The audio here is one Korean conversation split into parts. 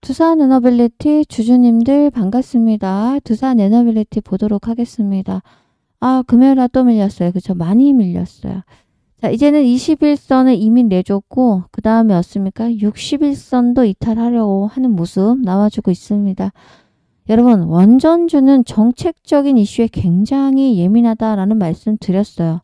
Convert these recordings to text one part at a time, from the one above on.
두산 에너빌리티 주주님들 반갑습니다. 두산 에너빌리티 보도록 하겠습니다. 금요일날 또 밀렸어요. 그쵸? 많이 밀렸어요. 자, 이제는 21선을 이미 내줬고, 그 다음에 어떻습니까? 61선도 이탈하려고 하는 모습 나와주고 있습니다. 여러분, 원전주는 정책적인 이슈에 굉장히 예민하다라는 말씀 드렸어요.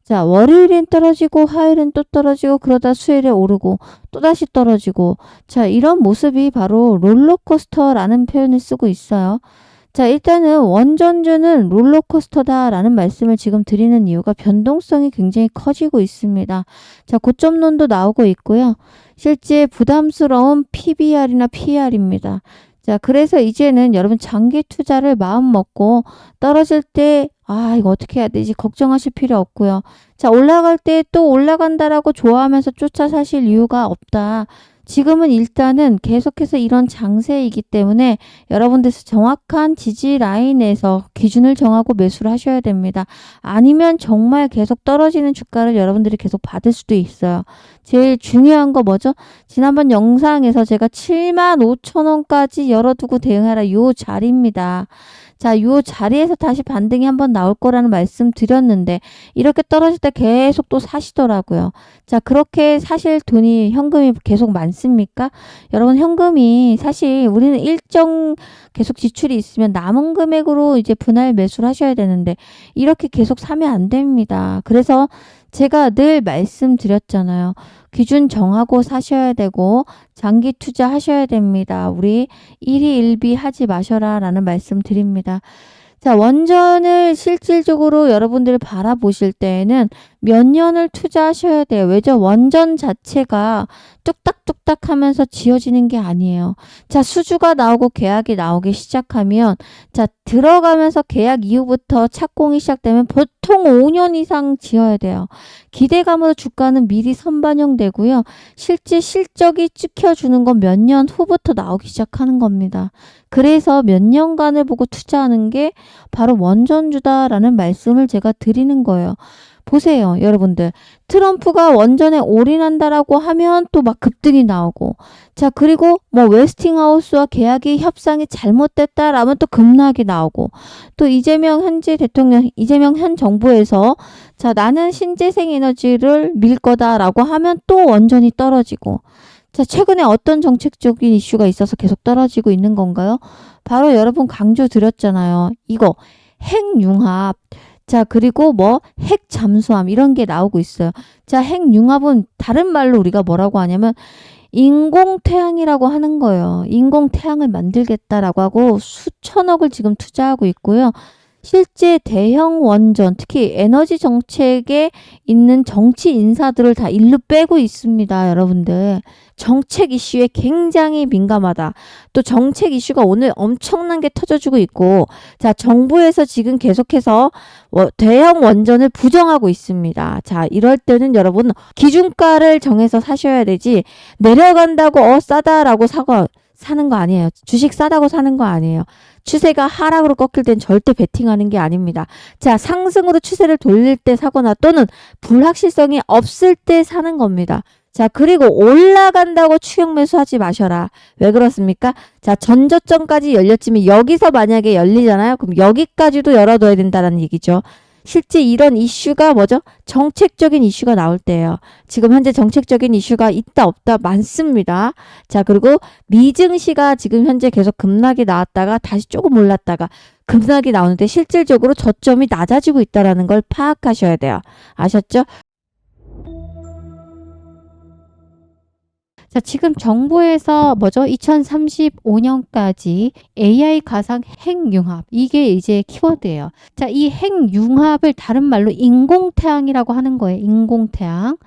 자, 월요일엔 떨어지고 화요일엔 또 떨어지고 그러다 수요일에 오르고 또다시 떨어지고, 자, 이런 모습이 바로 롤러코스터라는 표현을 쓰고 있어요. 자, 일단은 원전주는 롤러코스터다라는 말씀을 지금 드리는 이유가 변동성이 굉장히 커지고 있습니다. 자, 고점론도 나오고 있고요. 실제 부담스러운 PBR이나 PER입니다. 자, 그래서 이제는 여러분 장기 투자를 마음 먹고 떨어질 때 이거 어떻게 해야 되지? 걱정하실 필요 없고요. 자, 올라갈 때 또 올라간다라고 좋아하면서 쫓아 사실 이유가 없다. 지금은 일단은 계속해서 이런 장세이기 때문에 여러분들께서 정확한 지지 라인에서 기준을 정하고 매수를 하셔야 됩니다. 아니면 정말 계속 떨어지는 주가를 여러분들이 계속 받을 수도 있어요. 제일 중요한 거 뭐죠? 지난번 영상에서 제가 75,000원까지 열어두고 대응하라 요 자리입니다. 자, 요 자리에서 다시 반등이 한번 나올 거라는 말씀 드렸는데 이렇게 떨어질 때 계속 또 사시더라고요. 자, 그렇게 사실 돈이 현금이 계속 많습니까? 여러분, 현금이 사실 우리는 일정 계속 지출이 있으면 남은 금액으로 이제 분할 매수를 하셔야 되는데 이렇게 계속 사면 안 됩니다. 그래서 제가 늘 말씀드렸잖아요. 기준 정하고 사셔야 되고 장기 투자하셔야 됩니다. 우리 일희일비 하지 마셔라 라는 말씀 드립니다. 자, 원전을 실질적으로 여러분들이 바라보실 때에는 몇 년을 투자하셔야 돼요. 왜죠? 원전 자체가 뚝딱뚝딱 하면서 지어지는 게 아니에요. 자, 수주가 나오고 계약이 나오기 시작하면 자, 들어가면서 계약 이후부터 착공이 시작되면 보통 5년 이상 지어야 돼요. 기대감으로 주가는 미리 선반영되고요. 실제 실적이 찍혀주는 건 몇 년 후부터 나오기 시작하는 겁니다. 그래서 몇 년간을 보고 투자하는 게 바로 원전주다라는 말씀을 제가 드리는 거예요. 보세요, 여러분들. 트럼프가 원전에 올인한다라고 하면 또 막 급등이 나오고, 자, 그리고 뭐 웨스팅하우스와 계약이 협상이 잘못됐다라면 또 급락이 나오고, 또 이재명 현재 대통령, 이재명 현 정부에서 자, 나는 신재생 에너지를 밀 거다라고 하면 또 원전이 떨어지고, 자, 최근에 어떤 정책적인 이슈가 있어서 계속 떨어지고 있는 건가요? 바로 여러분 강조 드렸잖아요. 이거 핵융합. 자, 그리고 뭐 핵 잠수함 이런 게 나오고 있어요. 자, 핵융합은 다른 말로 우리가 뭐라고 하냐면 인공태양이라고 하는 거예요. 인공태양을 만들겠다라고 하고 수천억을 지금 투자하고 있고요. 실제 대형 원전, 특히 에너지 정책에 있는 정치 인사들을 다 일로 빼고 있습니다, 여러분들. 정책 이슈에 굉장히 민감하다. 또 정책 이슈가 오늘 엄청난 게 터져주고 있고, 자, 정부에서 지금 계속해서 대형 원전을 부정하고 있습니다. 자, 이럴 때는 여러분 기준가를 정해서 사셔야 되지, 내려간다고 싸다라고 사는 거 아니에요. 주식 싸다고 사는 거 아니에요. 추세가 하락으로 꺾일 땐 절대 베팅하는 게 아닙니다. 자, 상승으로 추세를 돌릴 때 사거나 또는 불확실성이 없을 때 사는 겁니다. 자, 그리고 올라간다고 추격 매수하지 마셔라. 왜 그렇습니까? 자, 전저점까지 열렸지만 여기서 만약에 열리잖아요. 그럼 여기까지도 열어둬야 된다는 얘기죠. 실제 이런 이슈가 뭐죠? 정책적인 이슈가 나올 때예요. 지금 현재 정책적인 이슈가 있다 없다 많습니다. 자, 그리고 미증시가 지금 현재 계속 급락이 나왔다가 다시 조금 올랐다가 급락이 나오는데 실질적으로 저점이 낮아지고 있다는 걸 파악하셔야 돼요. 아셨죠? 자, 지금 정부에서 뭐죠? 2035년까지 AI 가상 핵융합. 이게 이제 키워드예요. 자, 이 핵융합을 다른 말로 인공태양이라고 하는 거예요. 인공태양.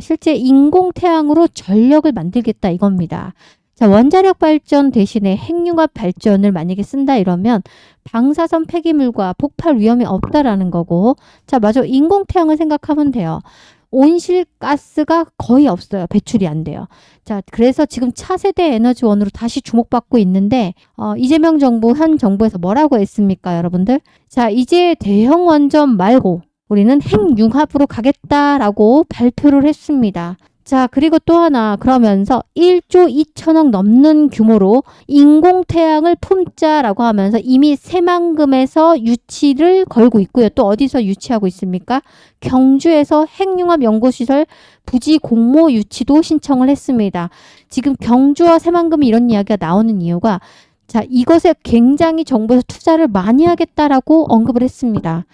실제 인공태양으로 전력을 만들겠다 이겁니다. 자, 원자력 발전 대신에 핵융합 발전을 만약에 쓴다 이러면 방사선 폐기물과 폭발 위험이 없다라는 거고, 자, 맞아. 인공태양을 생각하면 돼요. 온실가스가 거의 없어요. 배출이 안 돼요. 자, 그래서 지금 차세대 에너지원으로 다시 주목받고 있는데 이재명 정부, 현 정부에서 뭐라고 했습니까, 여러분들? 자, 이제 대형 원전 말고 우리는 핵융합으로 가겠다라고 발표를 했습니다. 자, 그리고 또 하나 그러면서 1조 2천억 넘는 규모로 인공태양을 품자라고 하면서 이미 새만금에서 유치를 걸고 있고요. 또 어디서 유치하고 있습니까? 경주에서 핵융합 연구시설 부지 공모 유치도 신청을 했습니다. 지금 경주와 새만금이 이런 이야기가 나오는 이유가 자, 이것에 굉장히 정부에서 투자를 많이 하겠다라고 언급을 했습니다.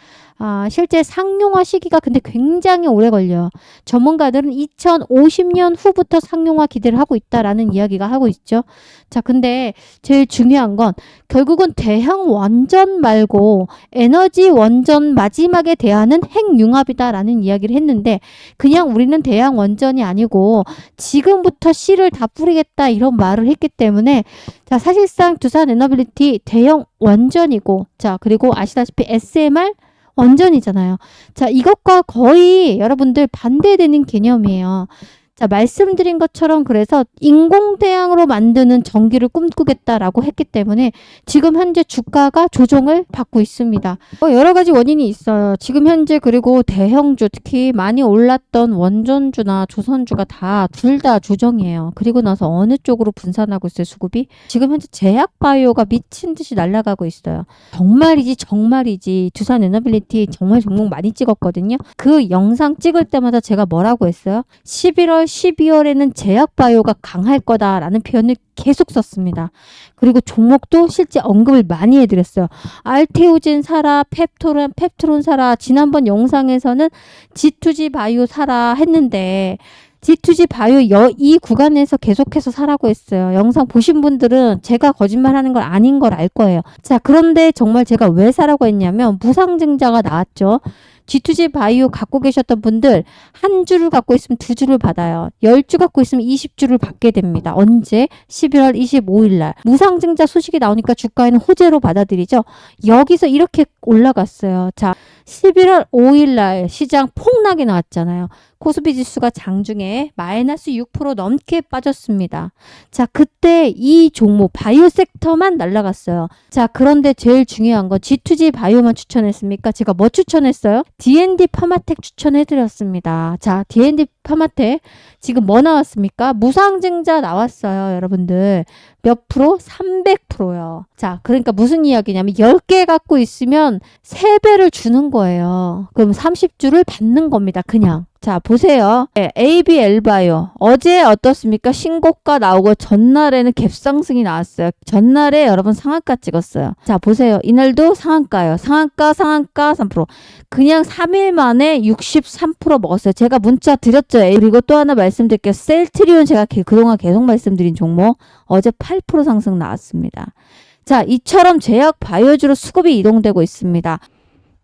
실제 상용화 시기가 근데 굉장히 오래 걸려요. 전문가들은 2050년 후부터 상용화 기대를 하고 있다라는 이야기가 하고 있죠. 자, 근데 제일 중요한 건 결국은 대형 원전 말고 에너지 원전 마지막에 대하는 핵융합이다라는 이야기를 했는데 그냥 우리는 대형 원전이 아니고 지금부터 씨를 다 뿌리겠다 이런 말을 했기 때문에 자, 사실상 두산 에너빌리티 대형 원전이고 자, 그리고 아시다시피 SMR 원전이잖아요. 자, 이것과 거의 여러분들 반대되는 개념이에요. 자, 말씀드린 것처럼 그래서 인공태양으로 만드는 전기를 꿈꾸겠다라고 했기 때문에 지금 현재 주가가 조정을 받고 있습니다. 여러 가지 원인이 있어요. 지금 현재 그리고 대형주 특히 많이 올랐던 원전주나 조선주가 다 둘 다 조정이에요. 그리고 나서 어느 쪽으로 분산하고 있어요, 수급이? 지금 현재 제약바이오가 미친 듯이 날아가고 있어요. 정말이지 두산 에너빌리티 정말 종목 많이 찍었거든요. 그 영상 찍을 때마다 제가 뭐라고 했어요? 11월 12월에는 제약바이오가 강할 거다라는 표현을 계속 썼습니다. 그리고 종목도 실제 언급을 많이 해드렸어요. 알테오젠 사라, 펩트론 사라. 지난번 영상에서는 G2G 바이오 사라 했는데 G2G 바이오 이 구간에서 계속해서 사라고 했어요. 영상 보신 분들은 제가 거짓말하는 걸 아닌 걸 알 거예요. 자, 그런데 정말 제가 왜 사라고 했냐면 무상증자가 나왔죠. G2G 바이오 갖고 계셨던 분들 한 주를 갖고 있으면 두 주를 받아요. 10주 갖고 있으면 20주를 받게 됩니다. 언제? 11월 25일 날. 무상증자 소식이 나오니까 주가에는 호재로 받아들이죠. 여기서 이렇게 올라갔어요. 자, 11월 5일 날 시장 폭락이 나왔잖아요. 코스피 지수가 장중에 마이너스 6% 넘게 빠졌습니다. 자, 그때 이 종목 바이오 섹터만 날라갔어요. 자, 그런데 제일 중요한 건 G2G 바이오만 추천했습니까? 제가 뭐 추천했어요? D&D 파마텍 추천해드렸습니다. 자, D&D 파마텍 지금 뭐 나왔습니까? 무상증자 나왔어요, 여러분들. 몇 프로? 300%요. 자, 그러니까 무슨 이야기냐면 10개 갖고 있으면 3배를 주는 거예요. 그럼 30주를 받는 겁니다, 그냥. 자, 보세요. 네, ABL바이오. 어제 어떻습니까? 신고가 나오고 전날에는 갭상승이 나왔어요. 전날에 여러분 상한가 찍었어요. 자, 보세요. 이날도 상한가요. 상한가 3%. 그냥 3일 만에 63% 먹었어요. 제가 문자 드렸죠. 그리고 또 하나 말씀드릴게요. 셀트리온 제가 그동안 계속 말씀드린 종목 어제 8% 상승 나왔습니다. 자, 이처럼 제약 바이오주로 수급이 이동되고 있습니다.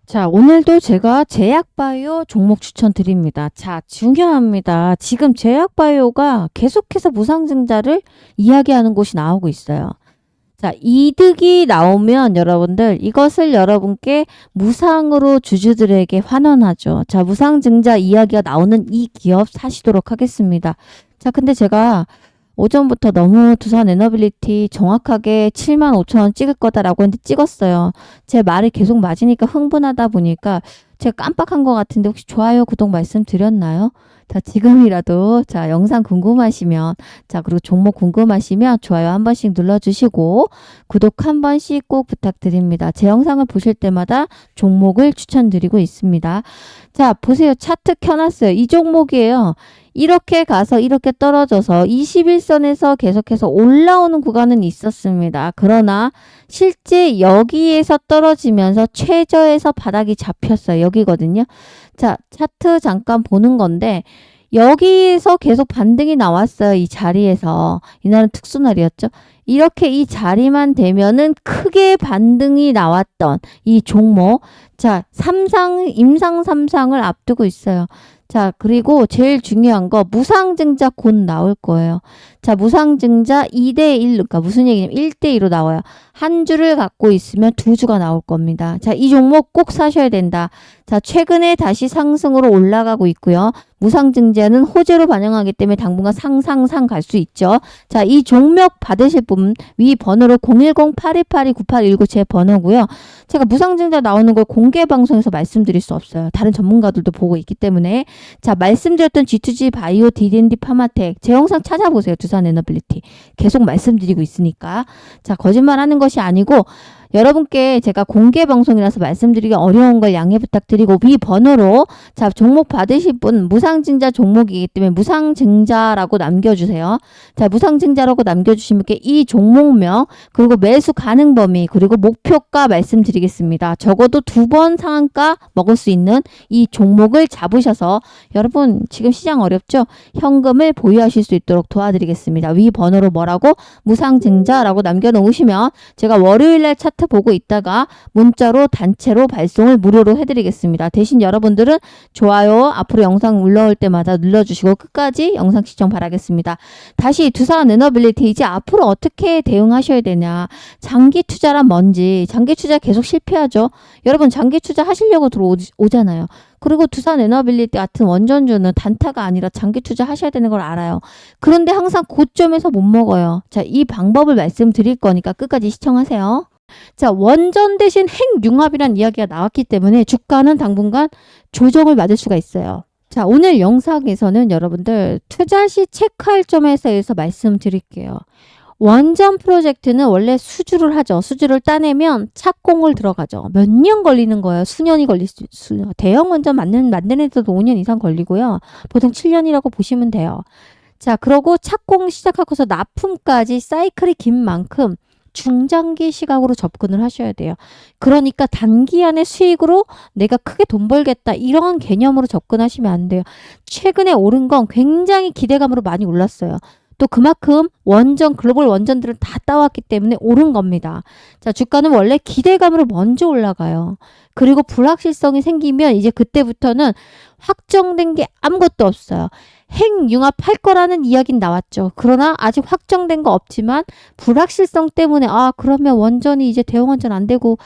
자, 오늘도 제가 제약바이오 종목 추천드립니다. 자, 중요합니다. 지금 제약바이오가 계속해서 무상증자를 이야기하는 곳이 나오고 있어요. 자, 이득이 나오면 여러분들 이것을 여러분께 무상으로 주주들에게 환원하죠. 자, 무상증자 이야기가 나오는 이 기업 사시도록 하겠습니다. 자, 근데 제가 오전부터 너무 두산 에너빌리티 정확하게 75,000원 찍을 거다라고 했는데 찍었어요. 제 말이 계속 맞으니까 흥분하다 보니까 제가 깜빡한 것 같은데 혹시 좋아요, 구독 말씀드렸나요? 자, 지금이라도 자, 영상 궁금하시면 자, 그리고 종목 궁금하시면 좋아요 한 번씩 눌러주시고 구독 한 번씩 꼭 부탁드립니다. 제 영상을 보실 때마다 종목을 추천드리고 있습니다. 자, 보세요. 차트 켜놨어요. 이 종목이에요. 이렇게 가서 이렇게 떨어져서 21선에서 계속해서 올라오는 구간은 있었습니다. 그러나 실제 여기에서 떨어지면서 최저에서 바닥이 잡혔어요. 여기거든요. 자, 차트 잠깐 보는 건데 여기에서 계속 반등이 나왔어요. 이 자리에서. 이날은 특수날이었죠. 이렇게 이 자리만 되면은 크게 반등이 나왔던 이 종목. 자, 임상 3상을 앞두고 있어요. 자, 그리고 제일 중요한 거 무상증자 곧 나올 거예요. 자, 무상증자 2대1, 그러니까 무슨 얘기냐면 1대2로 나와요. 한 주를 갖고 있으면 두 주가 나올 겁니다. 자, 이 종목 꼭 사셔야 된다. 자, 최근에 다시 상승으로 올라가고 있고요. 무상증자는 호재로 반영하기 때문에 당분간 상상상 갈 수 있죠. 자, 이 종목 받으실 분 위 번호로 010-8282-9819 제 번호고요. 제가 무상증자 나오는 걸 공개 방송에서 말씀드릴 수 없어요. 다른 전문가들도 보고 있기 때문에. 자, 말씀드렸던 G2G 바이오 D&D 파마텍 제 영상 찾아보세요. 두산에너빌리티. 계속 말씀드리고 있으니까. 자, 거짓말하는 것이 아니고 여러분께 제가 공개 방송이라서 말씀드리기 어려운 걸 양해 부탁드리고 위 번호로 자 종목 받으실 분 무상증자 종목이기 때문에 무상증자라고 남겨주세요. 자 무상증자라고 남겨주신 분께 이 종목명 그리고 매수 가능 범위 그리고 목표가 말씀드리겠습니다. 적어도 2번 상한가 먹을 수 있는 이 종목을 잡으셔서 여러분 지금 시장 어렵죠? 현금을 보유하실 수 있도록 도와드리겠습니다. 위 번호로 뭐라고? 무상증자라고 남겨놓으시면 제가 월요일날 차트 보고 있다가 문자로 단체로 발송을 무료로 해드리겠습니다. 대신 여러분들은 좋아요 앞으로 영상 올라올 때마다 눌러주시고 끝까지 영상 시청 바라겠습니다. 다시 두산에너빌리티 이제 앞으로 어떻게 대응하셔야 되냐. 장기 투자란 뭔지. 장기 투자 계속 실패하죠. 여러분 장기 투자 하시려고 들어오잖아요. 그리고 두산에너빌리티 같은 원전주는 단타가 아니라 장기 투자 하셔야 되는 걸 알아요. 그런데 항상 고점에서 못 먹어요. 자, 이 방법을 말씀드릴 거니까 끝까지 시청하세요. 자, 원전 대신 핵융합이란 이야기가 나왔기 때문에 주가는 당분간 조정을 맞을 수가 있어요. 자, 오늘 영상에서는 여러분들 투자 시 체크할 점에 대해서 말씀드릴게요. 원전 프로젝트는 원래 수주를 하죠. 수주를 따내면 착공을 들어가죠. 몇 년 걸리는 거예요. 수년이 걸릴 수 대형 원전 만드는 데도 5년 이상 걸리고요. 보통 7년이라고 보시면 돼요. 자, 그러고 착공 시작하고서 납품까지 사이클이 긴 만큼 중장기 시각으로 접근을 하셔야 돼요. 그러니까 단기간의 수익으로 내가 크게 돈 벌겠다 이런 개념으로 접근하시면 안 돼요. 최근에 오른 건 굉장히 기대감으로 많이 올랐어요. 또 그만큼 원전 글로벌 원전들을 다 따왔기 때문에 오른 겁니다. 자, 주가는 원래 기대감으로 먼저 올라가요. 그리고 불확실성이 생기면 이제 그때부터는 확정된 게 아무것도 없어요. 핵융합할 거라는 이야기는 나왔죠. 그러나 아직 확정된 거 없지만 불확실성 때문에 그러면 원전이 이제 대형원전 안 되고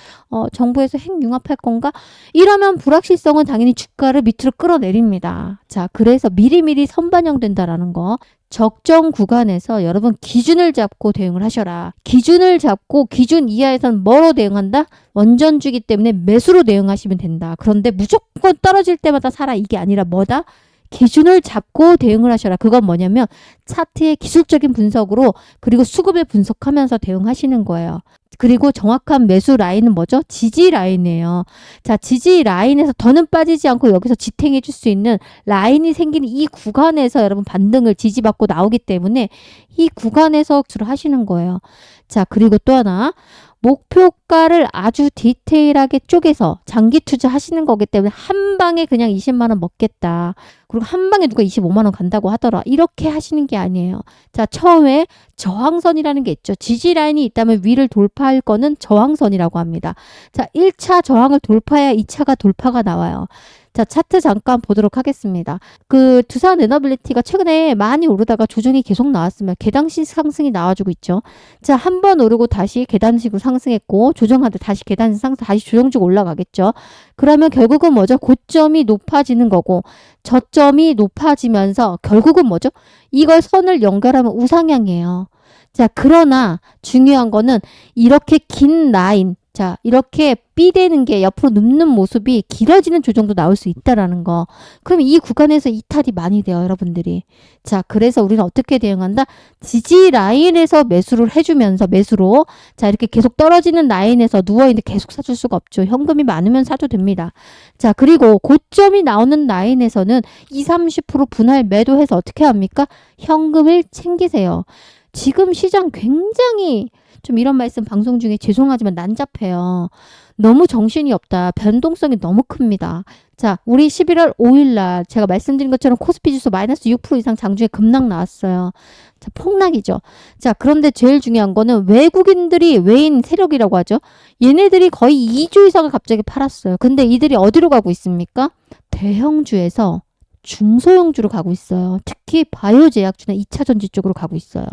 정부에서 핵융합할 건가? 이러면 불확실성은 당연히 주가를 밑으로 끌어내립니다. 자, 그래서 미리미리 선반영된다라는 거. 적정 구간에서 여러분 기준을 잡고 대응을 하셔라. 기준을 잡고 기준 이하에선 뭐로 대응한다? 원전주기 때문에 매수로 대응하시면 된다. 그런데 무조건 떨어질 때마다 사라 이게 아니라 뭐다? 기준을 잡고 대응을 하셔라. 그건 뭐냐면 차트의 기술적인 분석으로 그리고 수급을 분석하면서 대응하시는 거예요. 그리고 정확한 매수 라인은 뭐죠? 지지 라인이에요. 자, 지지 라인에서 더는 빠지지 않고 여기서 지탱해 줄 수 있는 라인이 생기는 이 구간에서 여러분 반등을 지지받고 나오기 때문에 이 구간에서 주로 하시는 거예요. 자, 그리고 또 하나 목표가를 아주 디테일하게 쪼개서 장기 투자하시는 거기 때문에 한 방에 그냥 20만 원 먹겠다. 그리고 한 방에 누가 25만 원 간다고 하더라. 이렇게 하시는 게 아니에요. 자, 처음에 저항선이라는 게 있죠. 지지라인이 있다면 위를 돌파할 거는 저항선이라고 합니다. 자, 1차 저항을 돌파해야 2차가 돌파가 나와요. 자, 차트 잠깐 보도록 하겠습니다. 그 두산에너빌리티가 최근에 많이 오르다가 조정이 계속 나왔으면 계단식 상승이 나와주고 있죠. 자, 한 번 오르고 다시 계단식으로 상승했고 조정하다 다시 계단식 상승 다시 조정주고 올라가겠죠. 그러면 결국은 뭐죠? 고점이 높아지는 거고 저점이 높아지면서 결국은 뭐죠? 이걸 선을 연결하면 우상향이에요. 자, 그러나 중요한 거는 이렇게 긴 라인 자, 이렇게 삐대는 게 옆으로 눕는 모습이 길어지는 조정도 나올 수 있다라는 거. 그럼 이 구간에서 이탈이 많이 돼요, 여러분들이. 자, 그래서 우리는 어떻게 대응한다? 지지 라인에서 매수를 해주면서 매수로 자, 이렇게 계속 떨어지는 라인에서 누워있는데 계속 사줄 수가 없죠. 현금이 많으면 사도 됩니다. 자, 그리고 고점이 나오는 라인에서는 20-30% 분할 매도해서 어떻게 합니까? 현금을 챙기세요. 지금 시장 굉장히 좀 이런 말씀 방송 중에 죄송하지만 난잡해요. 너무 정신이 없다. 변동성이 너무 큽니다. 자, 우리 11월 5일날 제가 말씀드린 것처럼 코스피 지수 마이너스 6% 이상 장중에 급락 나왔어요. 자, 폭락이죠. 자, 그런데 제일 중요한 거는 외국인들이 외인 세력이라고 하죠. 얘네들이 거의 2조 이상을 갑자기 팔았어요. 근데 이들이 어디로 가고 있습니까? 대형주에서 중소형주로 가고 있어요. 특히 바이오 제약주나 2차 전지 쪽으로 가고 있어요.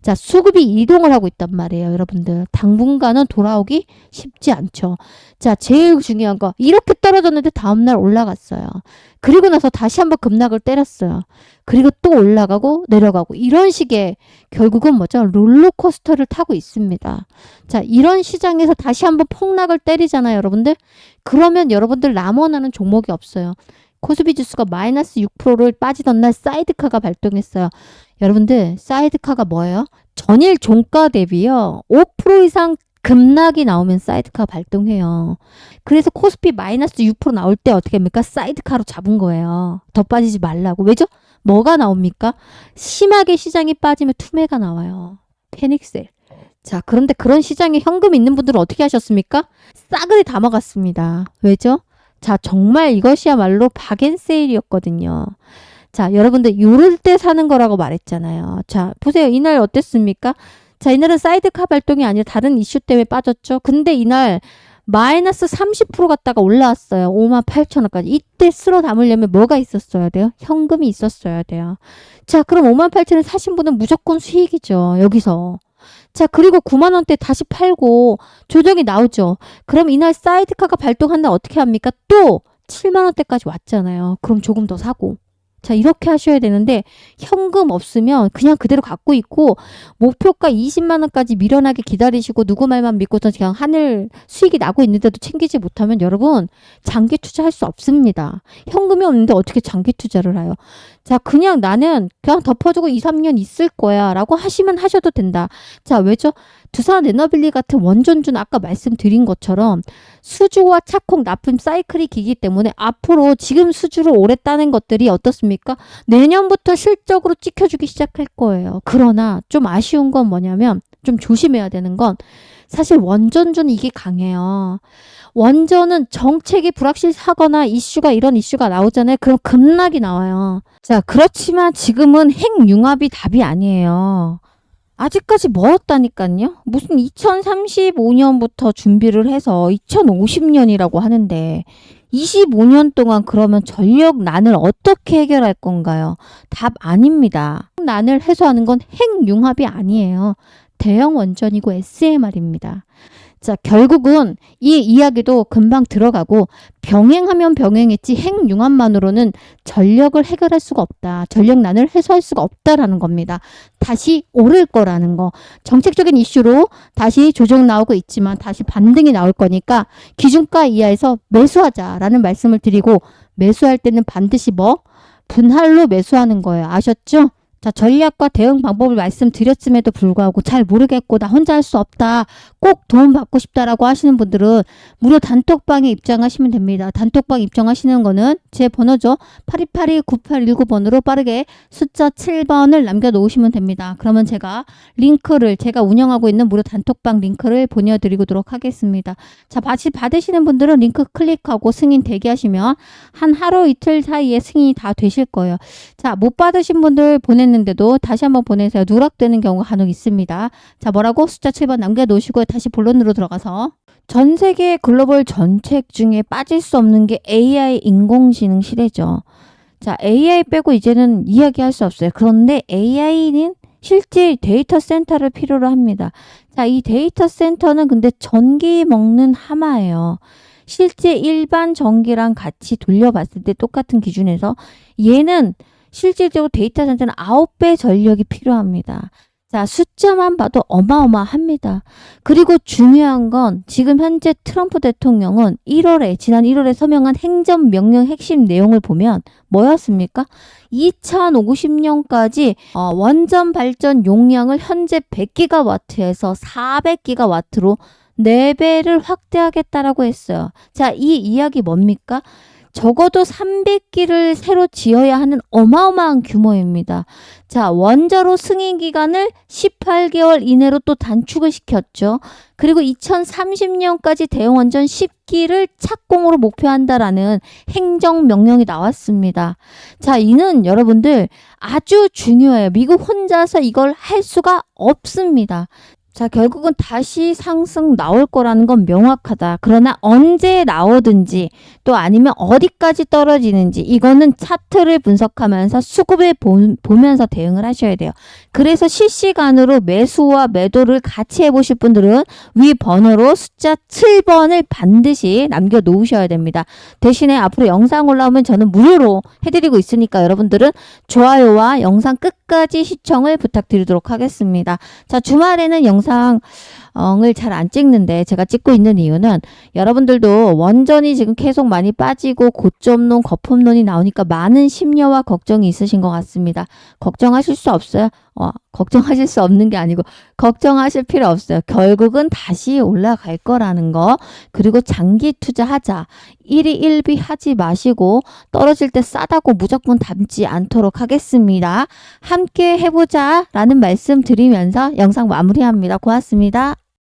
자, 수급이 이동을 하고 있단 말이에요, 여러분들. 당분간은 돌아오기 쉽지 않죠. 자, 제일 중요한 거. 이렇게 떨어졌는데 다음날 올라갔어요. 그리고 나서 다시 한번 급락을 때렸어요. 그리고 또 올라가고 내려가고 이런 식의 결국은 뭐죠? 롤러코스터를 타고 있습니다. 자, 이런 시장에서 다시 한번 폭락을 때리잖아요, 여러분들. 그러면 여러분들 남원하는 종목이 없어요. 코스피 지수가 마이너스 6%를 빠지던 날 사이드카가 발동했어요. 여러분들 사이드카가 뭐예요? 전일 종가 대비요 5% 이상 급락이 나오면 사이드카 발동해요. 그래서 코스피 마이너스 6% 나올 때 어떻게 합니까? 사이드카로 잡은 거예요. 더 빠지지 말라고. 왜죠? 뭐가 나옵니까? 심하게 시장이 빠지면 투매가 나와요. 패닉셀. 자, 그런데 그런 시장에 현금 있는 분들은 어떻게 하셨습니까? 싸그리 담아갔습니다. 왜죠? 자, 정말 이것이야말로 박앤세일이었거든요. 자, 여러분들 요럴 때 사는 거라고 말했잖아요. 자, 보세요. 이날 어땠습니까? 자, 이날은 사이드카 발동이 아니라 다른 이슈 때문에 빠졌죠. 근데 이날 마이너스 30% 갔다가 올라왔어요. 58,000원까지. 이때 쓸어 담으려면 뭐가 있었어야 돼요? 현금이 있었어야 돼요. 자, 그럼 58,000원 사신 분은 무조건 수익이죠. 여기서. 자, 그리고 9만원대 다시 팔고 조정이 나오죠. 그럼 이날 사이드카가 발동한다 어떻게 합니까? 또 7만원대까지 왔잖아요. 그럼 조금 더 사고. 자, 이렇게 하셔야 되는데 현금 없으면 그냥 그대로 갖고 있고 목표가 20만원까지 미련하게 기다리시고 누구 말만 믿고서 그냥 하늘 수익이 나고 있는데도 챙기지 못하면 여러분 장기 투자할 수 없습니다. 현금이 없는데 어떻게 장기 투자를 해요? 자, 그냥 나는 그냥 덮어주고 2, 3년 있을 거야 라고 하시면 하셔도 된다. 자, 왜죠? 두산 에너빌리 같은 원전주는 아까 말씀드린 것처럼 수주와 착공, 납품 사이클이 기기 때문에 앞으로 지금 수주를 오래 따는 것들이 어떻습니까? 내년부터 실적으로 찍혀주기 시작할 거예요. 그러나 좀 아쉬운 건 뭐냐면 좀 조심해야 되는 건 사실 원전주는 이게 강해요. 원전은 정책이 불확실하거나 이슈가 이런 이슈가 나오잖아요. 그럼 급락이 나와요. 자, 그렇지만 지금은 핵융합이 답이 아니에요. 아직까지 멀었다니까요. 무슨 2035년부터 준비를 해서 2050년이라고 하는데 25년 동안 그러면 전력난을 어떻게 해결할 건가요? 답 아닙니다. 난을 해소하는 건 핵융합이 아니에요. 대형 원전이고 SMR입니다. 자, 결국은 이 이야기도 금방 들어가고 병행하면 병행했지 핵융합만으로는 전력을 해결할 수가 없다. 전력난을 해소할 수가 없다라는 겁니다. 다시 오를 거라는 거. 정책적인 이슈로 다시 조정 나오고 있지만 다시 반등이 나올 거니까 기준가 이하에서 매수하자라는 말씀을 드리고 매수할 때는 반드시 뭐? 분할로 매수하는 거예요. 아셨죠? 자, 전략과 대응 방법을 말씀드렸음에도 불구하고 잘 모르겠고 나 혼자 할 수 없다. 꼭 도움 받고 싶다라고 하시는 분들은 무료 단톡방에 입장하시면 됩니다. 단톡방 입장하시는 거는 제 번호죠. 8282-9819번으로 빠르게 숫자 7번을 남겨놓으시면 됩니다. 그러면 제가 링크를 제가 운영하고 있는 무료 단톡방 링크를 보내드리도록 하겠습니다. 자, 받으시는 분들은 링크 클릭하고 승인 대기하시면 한 하루 이틀 사이에 승인이 다 되실 거예요. 자, 못 받으신 분들 보냈는데도 다시 한번 보내세요. 누락되는 경우가 간혹 있습니다. 자, 뭐라고? 숫자 7번 남겨놓으시고 다시 본론으로 들어가서 전 세계 글로벌 정책 중에 빠질 수 없는 게 AI 인공지능 시대죠. 자, AI 빼고 이제는 이야기할 수 없어요. 그런데 AI는 실제 데이터 센터를 필요로 합니다. 자, 이 데이터 센터는 근데 전기 먹는 하마예요. 실제 일반 전기랑 같이 돌려봤을 때 똑같은 기준에서 얘는 실질적으로 데이터 센터는 9배 전력이 필요합니다. 자, 숫자만 봐도 어마어마합니다. 그리고 중요한 건 지금 현재 트럼프 대통령은 지난 1월에 서명한 행정명령 핵심 내용을 보면 뭐였습니까? 2050년까지 원전 발전 용량을 현재 100기가와트에서 400기가와트로 4배를 확대하겠다라고 했어요. 자, 이 이야기 뭡니까? 적어도 300기를 새로 지어야 하는 어마어마한 규모입니다. 자, 원자로 승인 기간을 18개월 이내로 또 단축을 시켰죠. 그리고 2030년까지 대형 원전 10기를 착공으로 목표한다라는 행정명령이 나왔습니다. 자, 이는 여러분들 아주 중요해요. 미국 혼자서 이걸 할 수가 없습니다. 자, 결국은 다시 상승 나올 거라는 건 명확하다. 그러나 언제 나오든지 또 아니면 어디까지 떨어지는지 이거는 차트를 분석하면서 수급을 보면서 대응을 하셔야 돼요. 그래서 실시간으로 매수와 매도를 같이 해보실 분들은 위 번호로 숫자 7번을 반드시 남겨 놓으셔야 됩니다. 대신에 앞으로 영상 올라오면 저는 무료로 해드리고 있으니까 여러분들은 좋아요와 영상 끝까지 시청을 부탁드리도록 하겠습니다. 자, 주말에는 영상을 잘 안 찍는데 제가 찍고 있는 이유는 여러분들도 원전이 지금 계속 많이 빠지고 고점론, 거품론이 나오니까 많은 심려와 걱정이 있으신 것 같습니다. 걱정하실 수 없어요. 걱정하실 수 없는 게 아니고 걱정하실 필요 없어요. 결국은 다시 올라갈 거라는 거. 그리고 장기 투자하자. 1위 1비 하지 마시고 떨어질 때 싸다고 무조건 담지 않도록 하겠습니다. 함께 해보자 라는 말씀 드리면서 영상 마무리합니다. 고맙습니다.